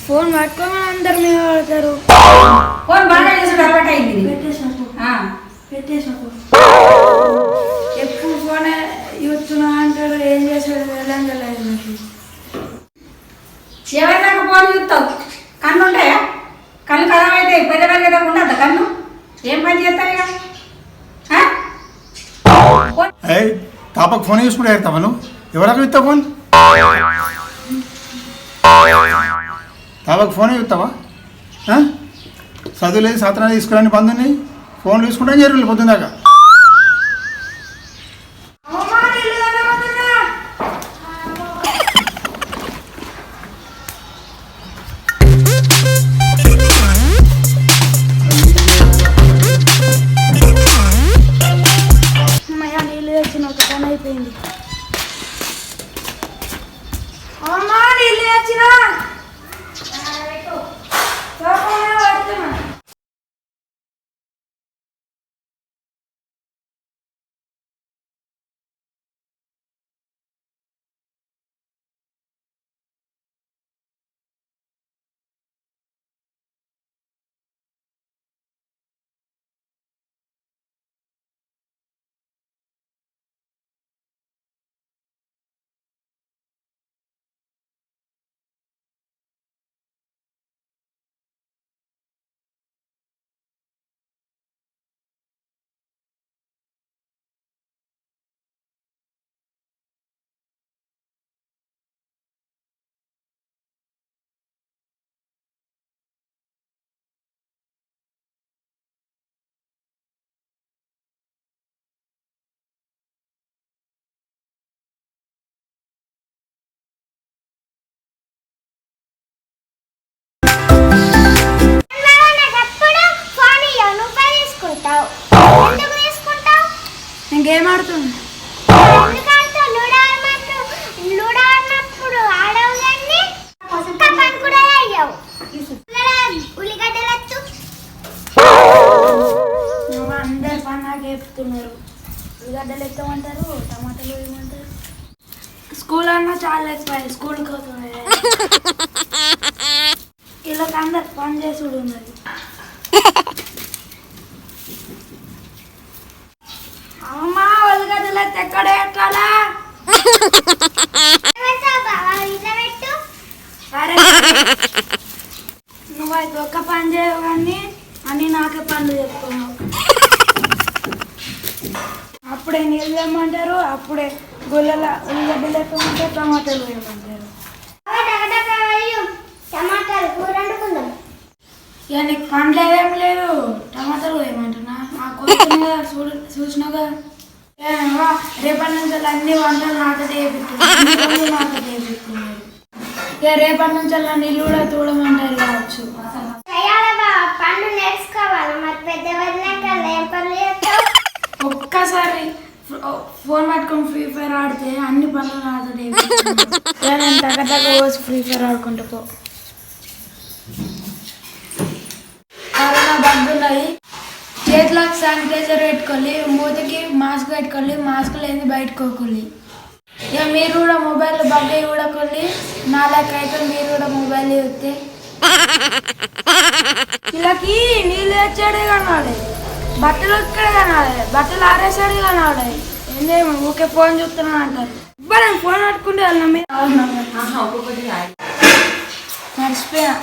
Phone పట్టుకోమని అందరు మీద పడతారు. ఫోన్ బాగా చేసి అలవాటు అయింది. పెట్టేసాకు ఎప్పుడు ఫోనే చూస్తున్నా అంటారు. ఏం చేశాడు వెళ్ళలేదు నాకు. ఎవరిదాకా ఫోన్ చూస్తావు? కన్ను ఉంటాయా? కళ్ళు ఖరాబ్ అయితే పెద్దవాళ్ళ కదా ఉండద్దా కన్ను? ఏం పని చేస్తావు ఇక? తాపకు ఫోన్ చూసుకుంటే ఏడతావా నువ్వు? ఎవరికి ఇస్తావు ఫోన్? తాపకు ఫోనే చూస్తావా? చదువు లేదు సాత్రా తీసుకురాని బంద్ ఉన్నాయి. ఫోన్ చూసుకుంటే జరుగుతుంది పొద్దుందాకా. నీళ్ళు తెచ్చిన ఒక పని అయిపోయింది. అమ్మా నీళ్ళు తెచ్చిన గేమ్ ఆడుతుంది. అందరు పన్నాకి చెప్తున్నారు. ఉల్లిగడ్డలు ఎత్తమంటారు, టమాటాలు వేయమంటారు. స్కూల్ అన్నా చాలా ఎక్కువ. స్కూల్కి అవుతుంది వీళ్ళకి అందరు పని చేసుడు ఉన్నది. అమ్మా ఉల్లిగడ్డలు ఎత్తే ఎక్కడ ఎట్టాలా? సరే నువ్వైతే ఒక్క పని చేయవు కానీ అని నాకే పనులు చెప్తున్నావు. అప్పుడే నీళ్ళు వేయమంటారు, అప్పుడే గుళ్ళల ఉల్లిగడ్డలు ఎక్కమంటారు, టమాటాలు వేయమంటారు. ఇక నీకు పండ్లు ఏం లేదు, టమాటాలు వేయమంటున్నా. నాకు చూసినాగా రేపటి నుంచి అన్ని వంటలు నాకదే చేపిస్తున్నారు. ఇక రేపటి నుంచి అలా నీళ్ళు కూడా తోడమంటారు కావచ్చు. ఒక్కసారి ఫోన్ పట్టుకొని ఫ్రీ ఫైర్ ఆడితే అన్ని పనులు నాకదే. నేను తగ్గ రోజు ఫ్రీ ఫైర్ ఆడుకుంటూ పో. కరోనా బంధున్నాయి. చేతులకు శానిటైజర్ పెట్టుకోవాలి, మూతికి మాస్క్ పెట్టుకోవాలి, మాస్క్ లేని బయటకోవాలి. ఇక మీరు కూడా మొబైల్ బగ్గే కూడా కొల్లి నా లెక్క అయితే మీరు కూడా మొబైల్ చూస్తే వీళ్ళకి నీళ్ళు తెచ్చాడే కనాలి, బట్టలు ఇక్కడే కనాలి, బట్టలు ఆరేసాడే కనాలి. ఏందేమో ఊకే ఫోన్ చూస్తున్నాను అంటారు. నేను ఫోన్ పట్టుకుంటే వెళ్ళిన మీద మర్చిపోయా.